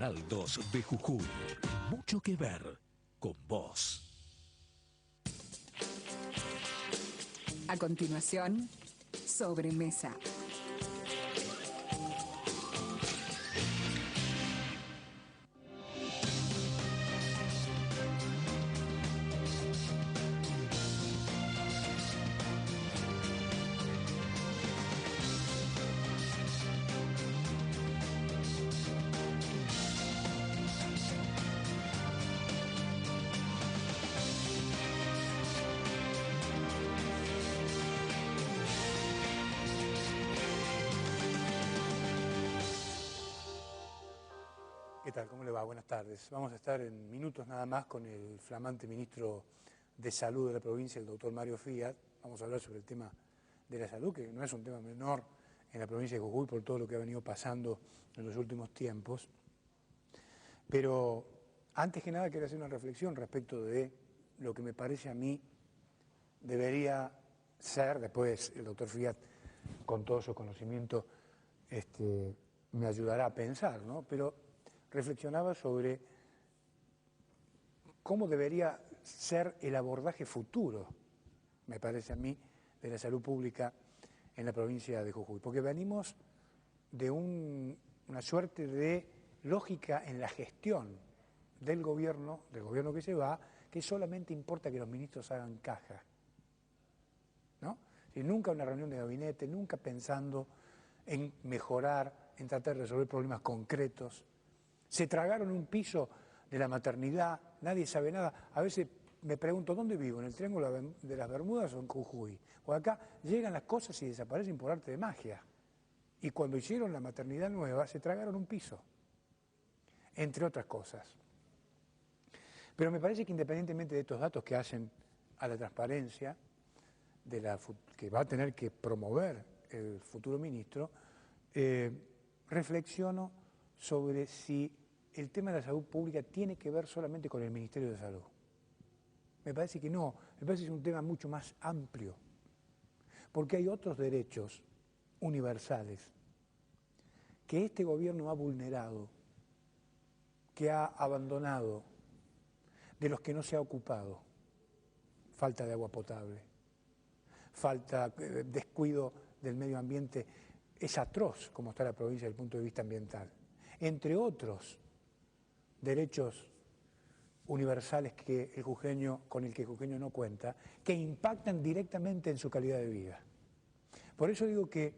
Canal 2 de Jujuy. Mucho que ver con vos. A continuación, Sobremesa. ¿Qué tal? ¿Cómo le va? Buenas tardes. Vamos a estar en minutos nada más con el flamante ministro de Salud de la provincia, el doctor Mario Fiat. Vamos a hablar sobre el tema de la salud, que no es un tema menor en la provincia de Jujuy por todo lo que ha venido pasando en los últimos tiempos. Pero antes que nada quiero hacer una reflexión respecto de lo que me parece a mí debería ser, después el doctor Fiat con todo su conocimiento me ayudará a pensar, ¿no? Pero reflexionaba sobre cómo debería ser el abordaje futuro, me parece a mí, de la salud pública en la provincia de Jujuy, porque venimos de una suerte de lógica en la gestión del gobierno que se va, que solamente importa que los ministros hagan caja, ¿no? Y nunca una reunión de gabinete, nunca pensando en mejorar, en tratar de resolver problemas concretos. Se tragaron un piso de la maternidad, nadie sabe nada. A veces me pregunto, ¿dónde vivo? ¿En el Triángulo de las Bermudas o en Jujuy? O acá llegan las cosas y desaparecen por arte de magia. Y cuando hicieron la maternidad nueva, se tragaron un piso, entre otras cosas. Pero me parece que independientemente de estos datos que hacen a la transparencia, que va a tener que promover el futuro ministro, reflexiono sobre si el tema de la salud pública tiene que ver solamente con el Ministerio de Salud. Me parece que no, me parece que es un tema mucho más amplio, porque hay otros derechos universales que este gobierno ha vulnerado, que ha abandonado, de los que no se ha ocupado. Falta de agua potable, descuido del medio ambiente, es atroz como está la provincia desde el punto de vista ambiental. Entre otros derechos universales con el que el jujeño no cuenta, que impactan directamente en su calidad de vida. Por eso digo que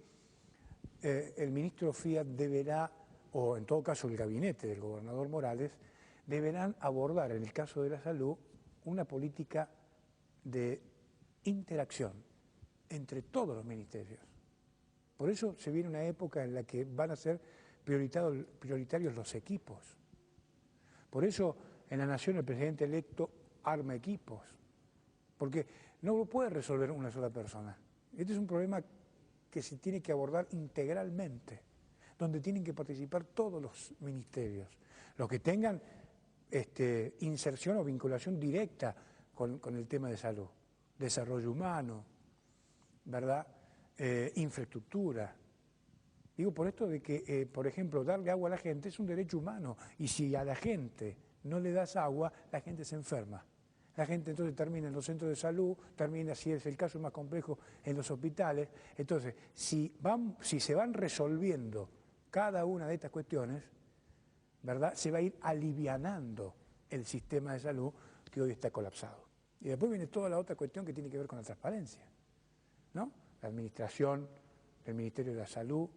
el ministro Fiat deberá, o en todo caso el gabinete del gobernador Morales, deberán abordar, en el caso de la salud, una política de interacción entre todos los ministerios. Por eso se viene una época en la que van a ser prioritarios los equipos. Por eso en la Nación el presidente electo arma equipos, porque no lo puede resolver una sola persona. Este es un problema que se tiene que abordar integralmente, donde tienen que participar todos los ministerios, los que tengan inserción o vinculación directa con el tema de salud, desarrollo humano, ¿verdad? Infraestructura. Digo por esto de que, por ejemplo, darle agua a la gente es un derecho humano, y si a la gente no le das agua, la gente se enferma. La gente entonces termina en los centros de salud, termina, si es el caso más complejo, en los hospitales. Entonces, si se van resolviendo cada una de estas cuestiones, ¿verdad?, se va a ir alivianando el sistema de salud que hoy está colapsado. Y después viene toda la otra cuestión que tiene que ver con la transparencia, ¿no? La administración del Ministerio de la Salud,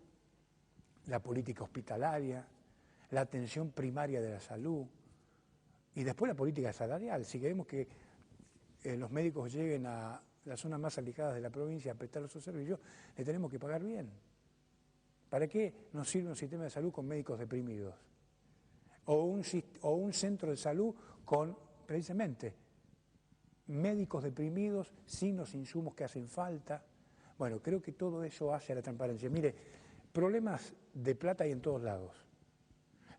la política hospitalaria, la atención primaria de la salud y después la política salarial. Si queremos que los médicos lleguen a las zonas más alejadas de la provincia a prestar sus servicios, le tenemos que pagar bien. ¿Para qué nos sirve un sistema de salud con médicos deprimidos? O un centro de salud con, precisamente, médicos deprimidos sin los insumos que hacen falta. Bueno, creo que todo eso hace a la transparencia. Mire, problemas de plata hay en todos lados,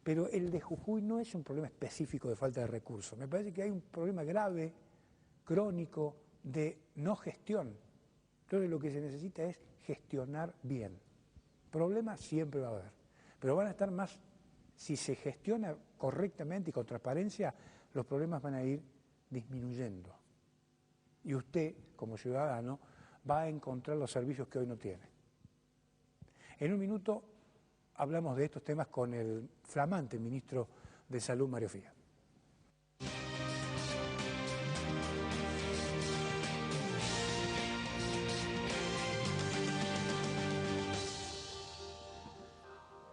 pero el de Jujuy no es un problema específico de falta de recursos. Me parece que hay un problema grave, crónico, de no gestión. Entonces lo que se necesita es gestionar bien. Problemas siempre va a haber, pero van a estar más si se gestiona correctamente y con transparencia, los problemas van a ir disminuyendo. Y usted, como ciudadano, va a encontrar los servicios que hoy no tiene. En un minuto hablamos de estos temas con el flamante ministro de Salud, Mario Fía.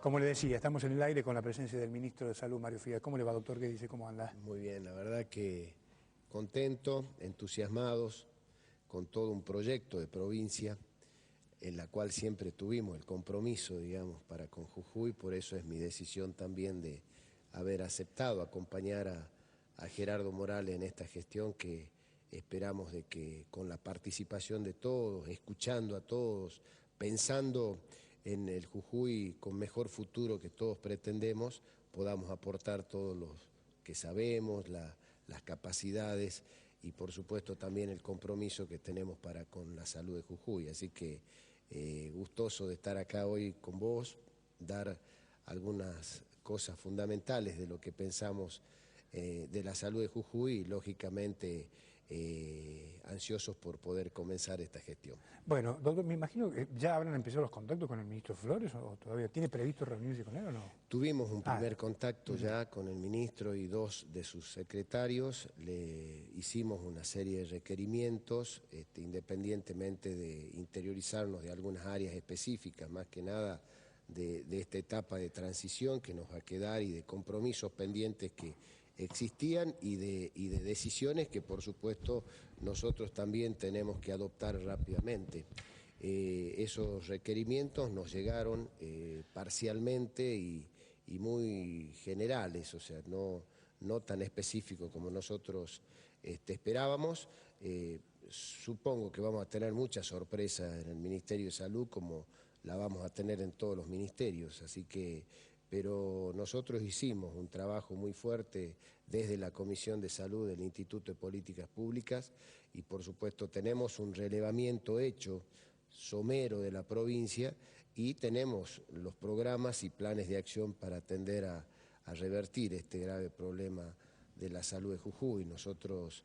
Como le decía, estamos en el aire con la presencia del ministro de Salud, Mario Fía. ¿Cómo le va, doctor? ¿Qué dice? ¿Cómo anda? Muy bien, la verdad que contento, entusiasmados con todo un proyecto de provincia en la cual siempre tuvimos el compromiso, digamos, para con Jujuy. Por eso es mi decisión también de haber aceptado acompañar a Gerardo Morales en esta gestión, que esperamos de que con la participación de todos, escuchando a todos, pensando en el Jujuy con mejor futuro que todos pretendemos, podamos aportar todos los que sabemos, las capacidades y por supuesto también el compromiso que tenemos para con la salud de Jujuy. Así que gustoso de estar acá hoy con vos, dar algunas cosas fundamentales de lo que pensamos de la salud de Jujuy y lógicamente ansiosos por poder comenzar esta gestión. Bueno, doctor, me imagino que ya habrán empezado los contactos con el ministro Flores, ¿o todavía tiene previsto reunirse con él o no? Tuvimos un primer contacto ya con el ministro y dos de sus secretarios. Le hicimos una serie de requerimientos, independientemente de interiorizarnos de algunas áreas específicas, más que nada de esta etapa de transición que nos va a quedar y de compromisos pendientes que existían y de decisiones que por supuesto nosotros también tenemos que adoptar rápidamente. Esos requerimientos nos llegaron parcialmente y muy generales, o sea, no tan específicos como nosotros esperábamos. Supongo que vamos a tener muchas sorpresas en el Ministerio de Salud, como la vamos a tener en todos los ministerios, así que pero nosotros hicimos un trabajo muy fuerte desde la Comisión de Salud del Instituto de Políticas Públicas y por supuesto tenemos un relevamiento hecho somero de la provincia y tenemos los programas y planes de acción para atender a revertir este grave problema de la salud de Jujuy. Nosotros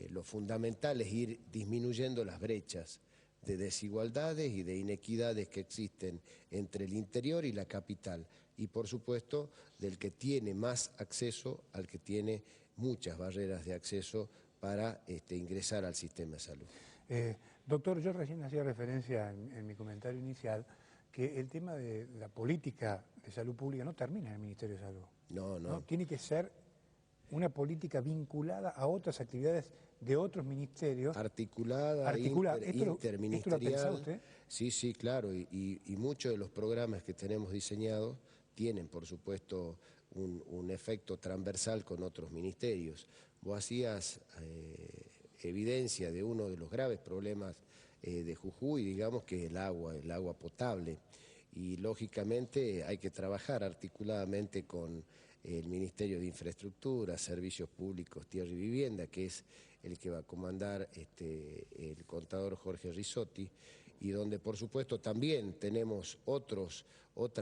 lo fundamental es ir disminuyendo las brechas de desigualdades y de inequidades que existen entre el interior y la capital y por supuesto del que tiene más acceso al que tiene muchas barreras de acceso para ingresar al sistema de salud. Doctor, yo recién hacía referencia en mi comentario inicial que el tema de la política de salud pública no termina en el Ministerio de Salud. No. Tiene que ser una política vinculada a otras actividades de otros ministerios. Articulada. Interministerial. ¿Esto lo ha pensado usted? Sí, claro, y muchos de los programas que tenemos diseñados tienen, por supuesto, un efecto transversal con otros ministerios. Vos hacías evidencia de uno de los graves problemas de Jujuy, digamos que es el agua potable, y lógicamente hay que trabajar articuladamente con el Ministerio de Infraestructura, Servicios Públicos, Tierra y Vivienda, que es el que va a comandar el contador Jorge Risotti, y donde por supuesto también tenemos otras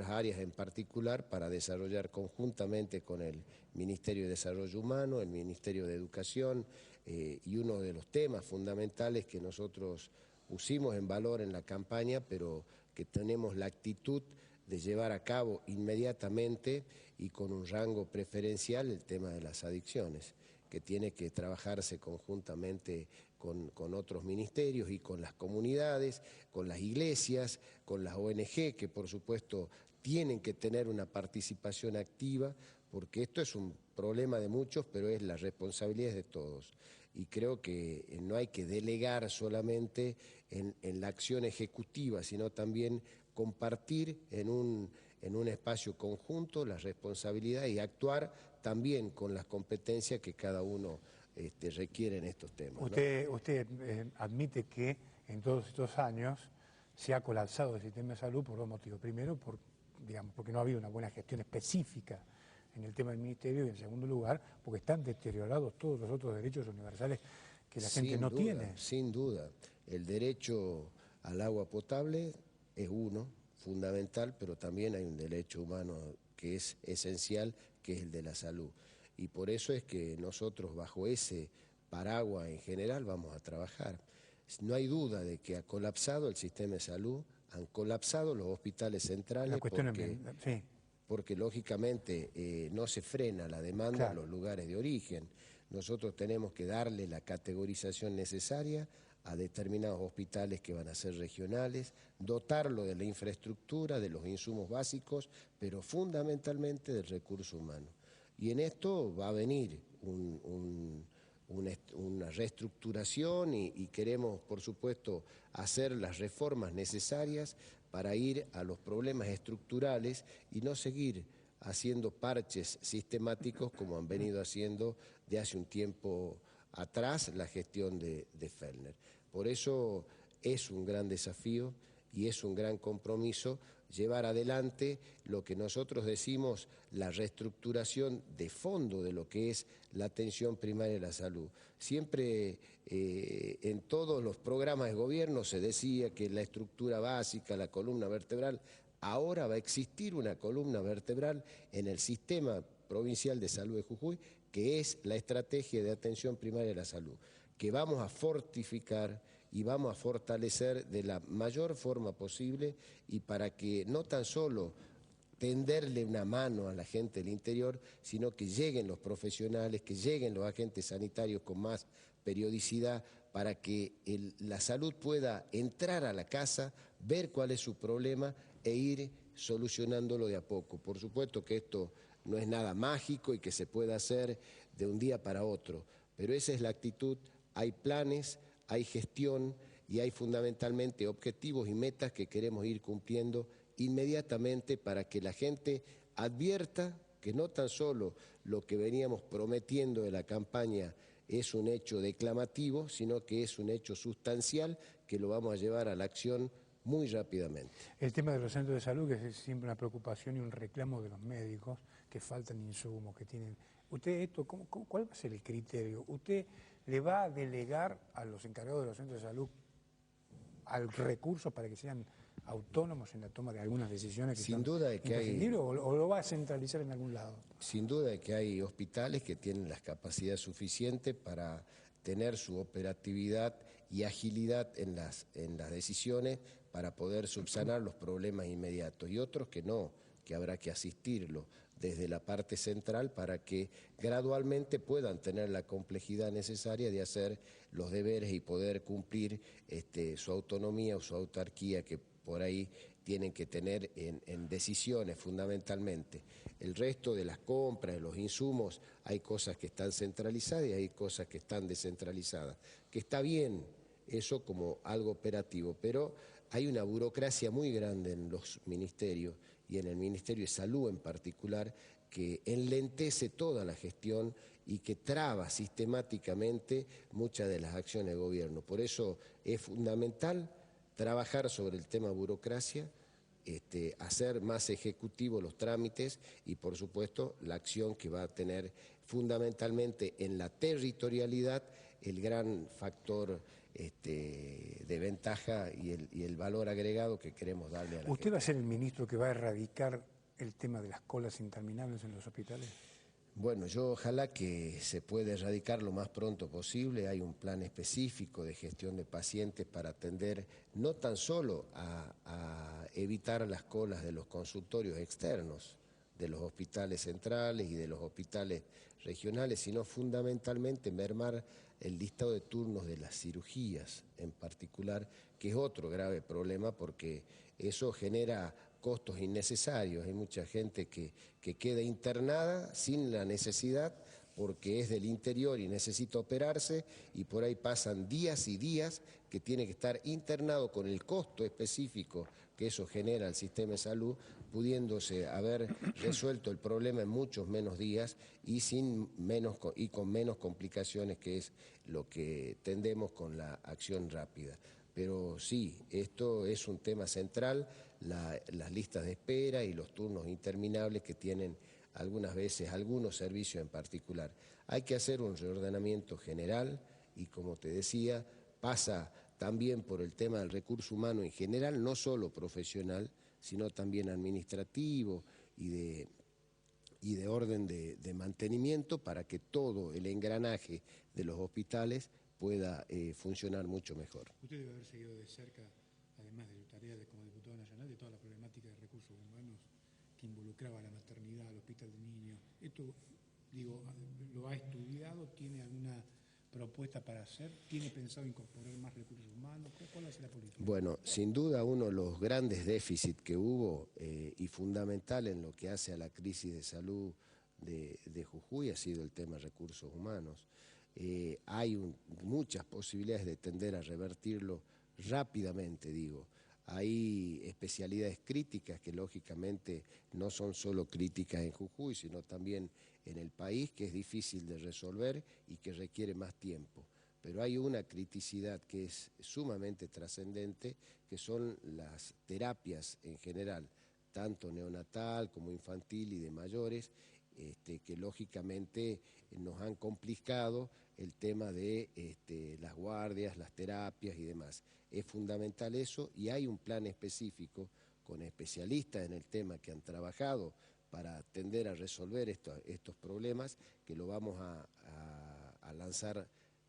áreas en particular para desarrollar conjuntamente con el Ministerio de Desarrollo Humano, el Ministerio de Educación, y uno de los temas fundamentales que nosotros pusimos en valor en la campaña, pero que tenemos la actitud de llevar a cabo inmediatamente y con un rango preferencial, el tema de las adicciones, que tiene que trabajarse conjuntamente con otros ministerios y con las comunidades, con las iglesias, con las ONG, que por supuesto tienen que tener una participación activa, porque esto es un problema de muchos, pero es la responsabilidad de todos. Y creo que no hay que delegar solamente en la acción ejecutiva, sino también compartir en un espacio conjunto la responsabilidad y actuar también con las competencias que cada uno requiere en estos temas. Usted admite que en todos estos años se ha colapsado el sistema de salud por dos motivos. Primero, porque no ha habido una buena gestión específica en el tema del ministerio, y en segundo lugar, porque están deteriorados todos los otros derechos universales que la gente no tiene. Sin duda, el derecho al agua potable es uno, fundamental, pero también hay un derecho humano que es esencial, que es el de la salud. Y por eso es que nosotros bajo ese paraguas en general vamos a trabajar. No hay duda de que ha colapsado el sistema de salud, han colapsado los hospitales centrales porque lógicamente no se frena la demanda en los lugares de origen. Nosotros tenemos que darle la categorización necesaria a determinados hospitales que van a ser regionales, dotarlo de la infraestructura, de los insumos básicos, pero fundamentalmente del recurso humano. Y en esto va a venir una reestructuración y queremos, por supuesto, hacer las reformas necesarias para ir a los problemas estructurales y no seguir haciendo parches sistemáticos como han venido haciendo de hace un tiempo atrás la gestión de Fellner. Por eso es un gran desafío y es un gran compromiso llevar adelante lo que nosotros decimos la reestructuración de fondo de lo que es la atención primaria de la salud. Siempre en todos los programas de gobierno se decía que la estructura básica, la columna vertebral, ahora va a existir una columna vertebral en el sistema provincial de salud de Jujuy, que es la estrategia de atención primaria de la salud, que vamos a fortificar y vamos a fortalecer de la mayor forma posible y para que no tan solo tenderle una mano a la gente del interior, sino que lleguen los profesionales, que lleguen los agentes sanitarios con más periodicidad para que la salud pueda entrar a la casa, ver cuál es su problema e ir solucionándolo de a poco. Por supuesto que esto no es nada mágico y que se pueda hacer de un día para otro, pero esa es la actitud. Hay planes, hay gestión y hay fundamentalmente objetivos y metas que queremos ir cumpliendo inmediatamente para que la gente advierta que no tan solo lo que veníamos prometiendo de la campaña es un hecho declamativo, sino que es un hecho sustancial que lo vamos a llevar a la acción muy rápidamente. El tema de los centros de salud, que es siempre una preocupación y un reclamo de los médicos, que faltan insumos, que tienen... ¿Usted cuál va a ser el criterio? ¿Usted le va a delegar a los encargados de los centros de salud al recurso para que sean autónomos en la toma de algunas decisiones que sin duda de que hay, o lo va a centralizar en algún lado? Sin duda de que hay hospitales que tienen las capacidades suficientes para tener su operatividad y agilidad en las decisiones para poder subsanar los problemas inmediatos, y otros que no, que habrá que asistirlo desde la parte central para que gradualmente puedan tener la complejidad necesaria de hacer los deberes y poder cumplir su autonomía o su autarquía que por ahí tienen que tener en decisiones fundamentalmente. El resto de las compras, de los insumos, hay cosas que están centralizadas y hay cosas que están descentralizadas, que está bien eso como algo operativo, pero hay una burocracia muy grande en los ministerios y en el Ministerio de Salud en particular, que enlentece toda la gestión y que traba sistemáticamente muchas de las acciones de gobierno. Por eso es fundamental trabajar sobre el tema burocracia, hacer más ejecutivos los trámites y, por supuesto, la acción que va a tener fundamentalmente en la territorialidad el gran factor de ventaja y el valor agregado que queremos darle a la gente. ¿Usted va a ser el ministro que va a erradicar el tema de las colas interminables en los hospitales? Bueno, yo ojalá que se pueda erradicar lo más pronto posible. Hay un plan específico de gestión de pacientes para atender no tan solo a evitar las colas de los consultorios externos, de los hospitales centrales y de los hospitales regionales, sino fundamentalmente mermar el listado de turnos de las cirugías en particular, que es otro grave problema porque eso genera costos innecesarios. Hay mucha gente que queda internada sin la necesidad porque es del interior y necesita operarse y por ahí pasan días y días que tiene que estar internado con el costo específico que eso genera al sistema de salud, pudiéndose haber resuelto el problema en muchos menos días y con menos complicaciones, que es lo que tendemos con la acción rápida. Pero sí, esto es un tema central, las listas de espera y los turnos interminables que tienen algunas veces algunos servicios en particular. Hay que hacer un reordenamiento general y, como te decía, pasa también por el tema del recurso humano en general, no solo profesional, sino también administrativo y y de orden de mantenimiento para que todo el engranaje de los hospitales pueda funcionar mucho mejor. Usted debe haber seguido de cerca, además de su tarea como diputado nacional, de toda la problemática de recursos humanos que involucraba a la maternidad, al hospital de niños. Esto, digo, ¿lo ha estudiado? ¿Tiene alguna propuesta para hacer? ¿Tiene pensado incorporar más recursos humanos? ¿Cuál va a ser la política? Bueno, sin duda uno de los grandes déficits que hubo y fundamental en lo que hace a la crisis de salud de Jujuy ha sido el tema de recursos humanos. Hay muchas posibilidades de tender a revertirlo rápidamente, digo. Hay especialidades críticas que lógicamente no son solo críticas en Jujuy, sino también en el país, que es difícil de resolver y que requiere más tiempo. Pero hay una criticidad que es sumamente trascendente, que son las terapias en general, tanto neonatal como infantil y de mayores, que lógicamente nos han complicado el tema de las guardias, las terapias y demás. Es fundamental eso y hay un plan específico con especialistas en el tema que han trabajado para tender a resolver estos problemas, que lo vamos a lanzar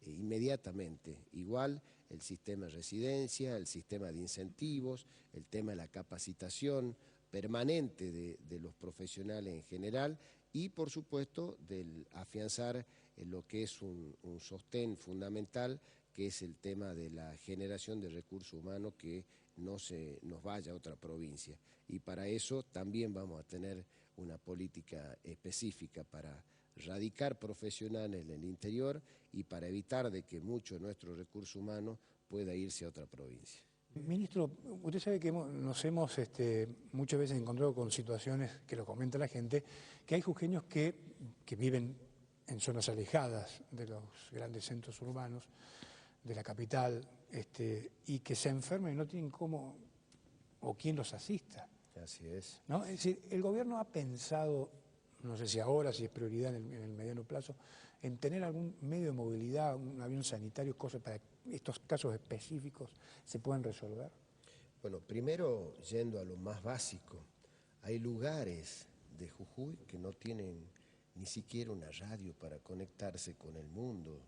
inmediatamente. Igual el sistema de residencia, el sistema de incentivos, el tema de la capacitación permanente de los profesionales en general y por supuesto del afianzar lo que es un sostén fundamental, que es el tema de la generación de recursos humanos que no se nos vaya a otra provincia. Y para eso también vamos a tener una política específica para radicar profesionales en el interior y para evitar de que mucho de nuestro recurso humano pueda irse a otra provincia. Ministro, usted sabe que nos hemos muchas veces encontrado con situaciones que lo comenta la gente, que hay jujeños que viven en zonas alejadas de los grandes centros urbanos, de la capital, y que se enferman y no tienen cómo o quién los asista. Así es. ¿No? Es decir, el gobierno ha pensado, no sé si ahora, si es prioridad en el mediano plazo, en tener algún medio de movilidad, un avión sanitario, cosas para que estos casos específicos se puedan resolver. Bueno, primero, yendo a lo más básico, hay lugares de Jujuy que no tienen ni siquiera una radio para conectarse con el mundo.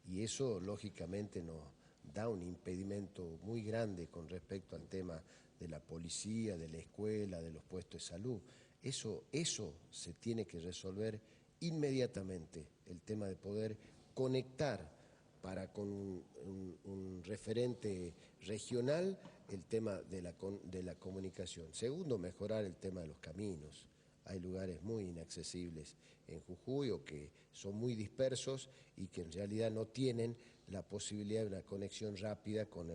Y eso, lógicamente, nos da un impedimento muy grande con respecto al tema de la policía, de la escuela, de los puestos de salud. Eso se tiene que resolver inmediatamente, el tema de poder conectar para con un referente regional el tema de la comunicación. Segundo, mejorar el tema de los caminos. Hay lugares muy inaccesibles en Jujuy o que son muy dispersos y que en realidad no tienen la posibilidad de una conexión rápida con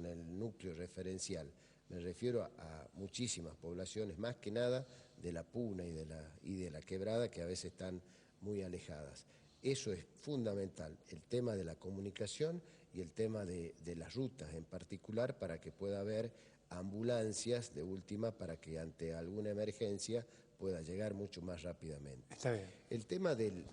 el núcleo referencial. Me refiero a muchísimas poblaciones, más que nada de la Puna y de la Quebrada, que a veces están muy alejadas. Eso es fundamental, el tema de la comunicación y el tema de las rutas en particular, para que pueda haber ambulancias de última para que ante alguna emergencia pueda llegar mucho más rápidamente. Está bien. El tema de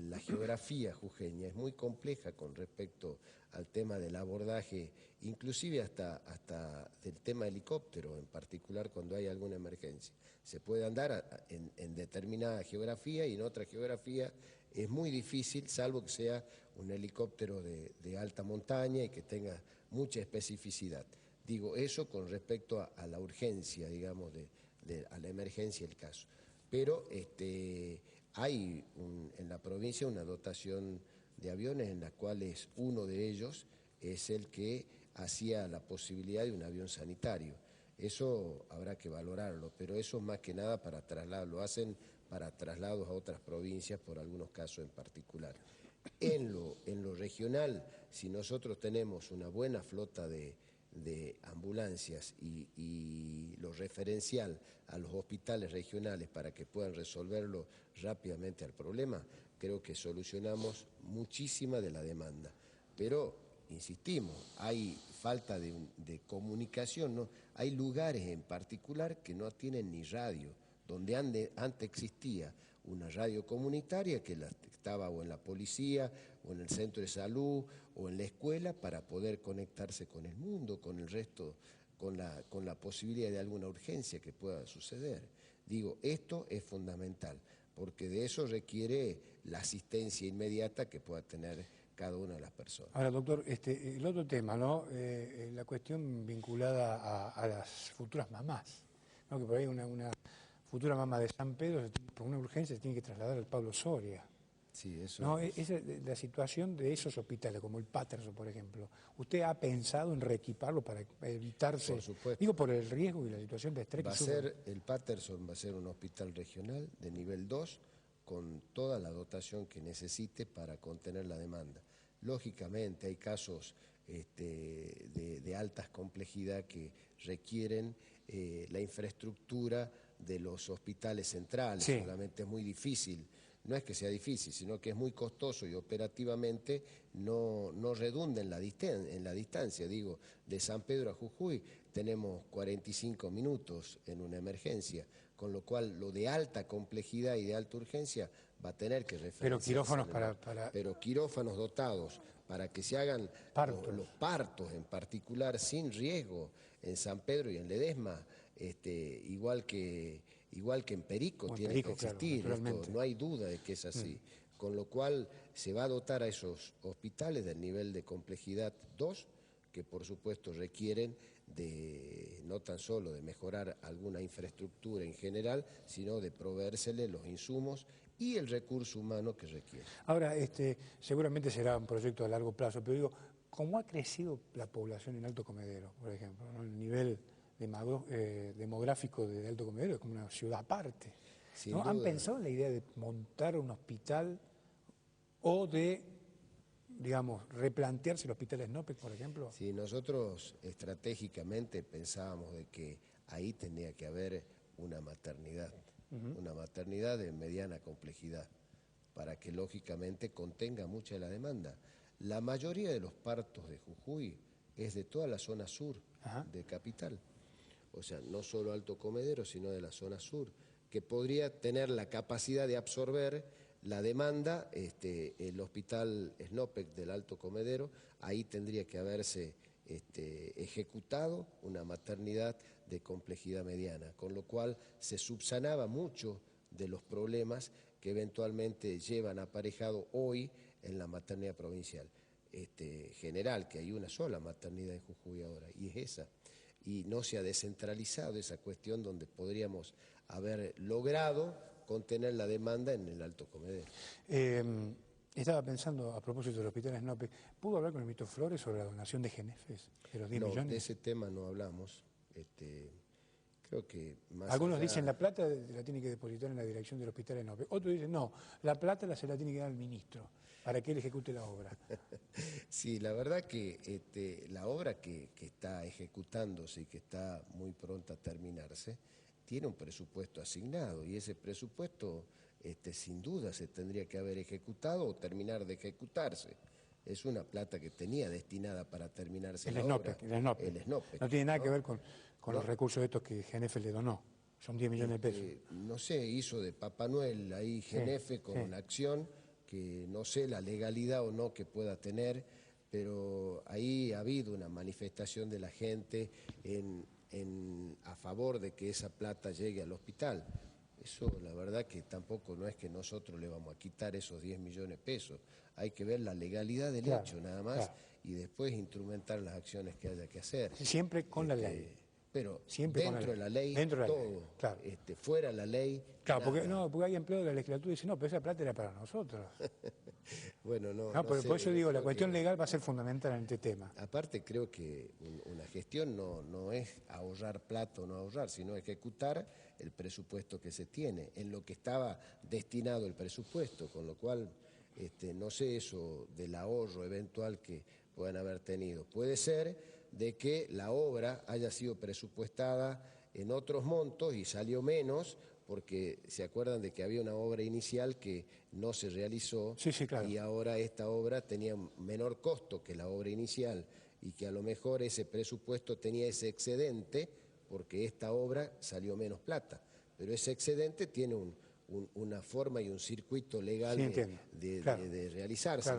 la geografía jujeña es muy compleja con respecto al tema del abordaje, inclusive hasta del tema helicóptero, en particular cuando hay alguna emergencia. Se puede andar en determinada geografía y en otra geografía es muy difícil, salvo que sea un helicóptero de alta montaña y que tenga mucha especificidad. Digo eso con respecto a la urgencia, digamos, a la emergencia del caso. Pero hay en la provincia una dotación de aviones en las cuales uno de ellos es el que hacía la posibilidad de un avión sanitario. Eso habrá que valorarlo, pero eso más que nada para traslado, lo hacen para traslados a otras provincias por algunos casos en particular. En lo regional, si nosotros tenemos una buena flota de ambulancias y lo referencial a los hospitales regionales para que puedan resolverlo rápidamente al problema, creo que solucionamos muchísima de la demanda. Pero, insistimos, hay falta de comunicación, ¿no? Hay lugares en particular que no tienen ni radio, donde antes existía una radio comunitaria que estaba o en la policía o en el centro de salud o en la escuela para poder conectarse con el mundo, con el resto, con la posibilidad de alguna urgencia que pueda suceder. Digo, esto es fundamental, porque de eso requiere la asistencia inmediata que pueda tener cada una de las personas. Ahora, doctor, el otro tema, ¿no? La cuestión vinculada a las futuras mamás, ¿no? Que por ahí una futura mamá de San Pedro, por una urgencia, se tiene que trasladar al Pablo Soria. Sí, eso ¿No? Esa es la situación de esos hospitales, como el Patterson, por ejemplo. ¿Usted ha pensado en reequiparlo para evitarse? Por supuesto. Digo, por el riesgo y la situación de estrés que el Patterson va a ser un hospital regional de nivel 2 con toda la dotación que necesite para contener la demanda. Lógicamente hay casos de alta complejidad que requieren la infraestructura de los hospitales centrales, sí. Solamente es muy difícil. No es que sea difícil, sino que es muy costoso y operativamente no redunda en la distancia. Digo, de San Pedro a Jujuy tenemos 45 minutos en una emergencia, con lo cual lo de alta complejidad y de alta urgencia va a tener que referenciarse. Pero quirófanos Pero quirófanos dotados para que se hagan los partos en particular sin riesgo en San Pedro y en Ledesma, igual que en Perico tiene que existir, claro, no hay duda de que es así. Con lo cual se va a dotar a esos hospitales del nivel de complejidad 2, que por supuesto requieren no tan solo de mejorar alguna infraestructura en general, sino de proveérsele los insumos y el recurso humano que requiere. Ahora, seguramente será un proyecto a largo plazo, pero digo, ¿cómo ha crecido la población en Alto Comedero, por ejemplo, ¿no? El nivel demográfico de Alto Comedero es como una ciudad aparte, ¿no? ¿Han pensado en la idea de montar un hospital o de, digamos, replantearse el hospital Snopeck, por ejemplo? Sí, nosotros estratégicamente pensábamos de que ahí tendría que haber una maternidad de mediana complejidad, para que lógicamente contenga mucha de la demanda. La mayoría de los partos de Jujuy es de toda la zona sur de Capital. O sea, no solo Alto Comedero, sino de la zona sur, que podría tener la capacidad de absorber la demanda, el hospital Snopeck del Alto Comedero, ahí tendría que haberse ejecutado una maternidad de complejidad mediana, con lo cual se subsanaba mucho de los problemas que eventualmente llevan aparejado hoy en la maternidad provincial. General, que hay una sola maternidad en Jujuy ahora, y es esa. Y no se ha descentralizado esa cuestión donde podríamos haber logrado contener la demanda en el Alto Comedero. Estaba pensando, a propósito del hospital Snopeck, ¿pudo hablar con el ministro Flores sobre la donación de Genefes, de los 10 millones? No, de ese tema no hablamos. Creo que más Algunos allá... dicen la plata la tiene que depositar en la dirección del hospital Snopeck. Otros dicen no, la plata se la tiene que dar al ministro para que él ejecute la obra. Sí, la verdad que la obra que está ejecutándose y que está muy pronta a terminarse tiene un presupuesto asignado y ese presupuesto sin duda se tendría que haber ejecutado o terminar de ejecutarse. Es una plata que tenía destinada para terminarse la obra. El Snopeck. No tiene nada que ver con los recursos estos que Genefe le donó. Son 10 millones de pesos. No sé, hizo de Papá Noel ahí Genefe con una acción que no sé la legalidad o no que pueda tener, pero ahí ha habido una manifestación de la gente a favor de que esa plata llegue al hospital. Eso la verdad que tampoco no es que nosotros le vamos a quitar esos 10 millones de pesos. Hay que ver la legalidad del hecho nada más y después instrumentar las acciones que haya que hacer. Siempre con la ley. Pero siempre dentro de la ley, todo. Claro. Fuera de la ley. Claro, porque hay empleados de la legislatura y dicen, no, pero esa plata era para nosotros. Bueno, no por eso digo, la cuestión que, legal va a ser fundamental en este tema. Aparte, creo que una gestión no es ahorrar plata o no ahorrar, sino ejecutar el presupuesto que se tiene, en lo que estaba destinado el presupuesto, con lo cual no sé eso del ahorro eventual que puedan haber tenido. Puede ser de que la obra haya sido presupuestada en otros montos y salió menos, porque se acuerdan de que había una obra inicial que no se realizó claro. Y ahora esta obra tenía un menor costo que la obra inicial y que a lo mejor ese presupuesto tenía ese excedente porque esta obra salió menos plata, pero ese excedente tiene una forma y un circuito legal de realizarse,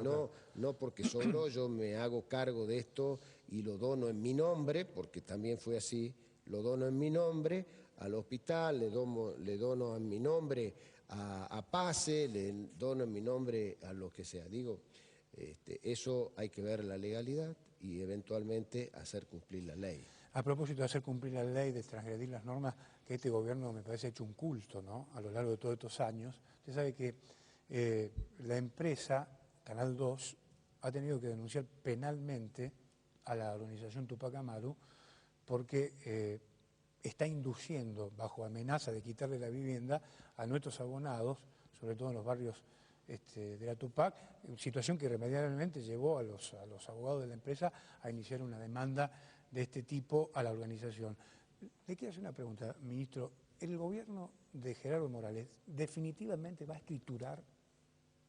no porque sobró yo me hago cargo de esto y lo dono en mi nombre, porque también fue así, lo dono en mi nombre al hospital, le dono en mi nombre a PASE, le dono en mi nombre a lo que sea. Digo, eso hay que ver la legalidad y eventualmente hacer cumplir la ley. A propósito de hacer cumplir la ley, de transgredir las normas, que este gobierno me parece ha hecho un culto, ¿no?, a lo largo de todos estos años. Usted sabe que la empresa, Canal 2, ha tenido que denunciar penalmente a la organización Tupac Amaru porque está induciendo, bajo amenaza de quitarle la vivienda, a nuestros abonados, sobre todo en los barrios de la Tupac, situación que irremediablemente llevó a los abogados de la empresa a iniciar una demanda de este tipo a la organización. Le quiero hacer una pregunta, ministro. ¿El gobierno de Gerardo Morales definitivamente va a escriturar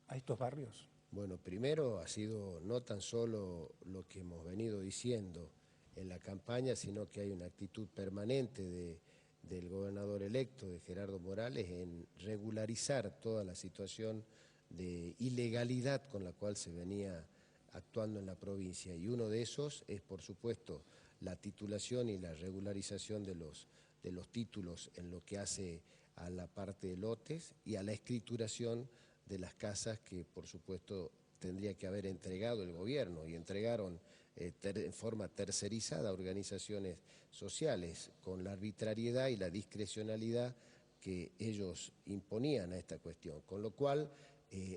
a estos barrios? Bueno, primero ha sido no tan solo lo que hemos venido diciendo en la campaña, sino que hay una actitud permanente del gobernador electo, de Gerardo Morales, en regularizar toda la situación de ilegalidad con la cual se venía actuando en la provincia. Y uno de esos es, por supuesto, la titulación y la regularización de los títulos en lo que hace a la parte de lotes y a la escrituración de las casas que, por supuesto, tendría que haber entregado el gobierno, y entregaron en forma tercerizada a organizaciones sociales, con la arbitrariedad y la discrecionalidad que ellos imponían a esta cuestión. Con lo cual,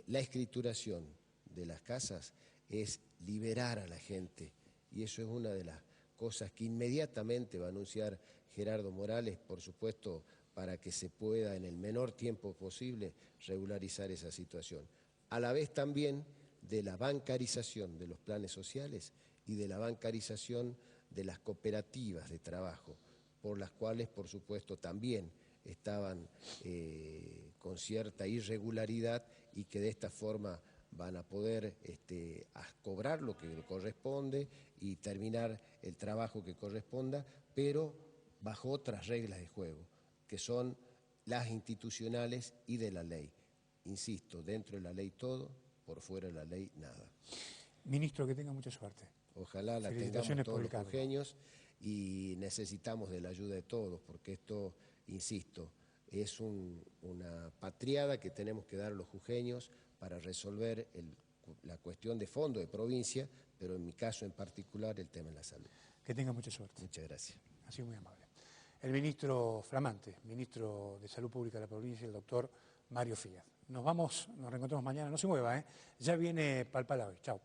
la escrituración de las casas es liberar a la gente, y eso es una de las cosas que inmediatamente va a anunciar Gerardo Morales, por supuesto, para que se pueda en el menor tiempo posible regularizar esa situación. A la vez también de la bancarización de los planes sociales y de la bancarización de las cooperativas de trabajo, por las cuales, por supuesto, también estaban con cierta irregularidad, y que de esta forma van a poder cobrar lo que le corresponde y terminar el trabajo que corresponda, pero bajo otras reglas de juego, que son las institucionales y de la ley. Insisto, dentro de la ley todo, por fuera de la ley nada. Ministro, que tenga mucha suerte. Ojalá la tengamos todos los jujeños, y necesitamos de la ayuda de todos, porque esto, insisto, es una patriada que tenemos que dar a los jujeños para resolver la cuestión de fondo de provincia, pero en mi caso en particular el tema de la salud. Que tenga mucha suerte. Muchas gracias. Ha sido muy amable. El ministro flamante, ministro de Salud Pública de la provincia, el doctor Mario Fígaro. Nos reencontramos mañana. No se mueva, ya viene Palpala hoy. Chao.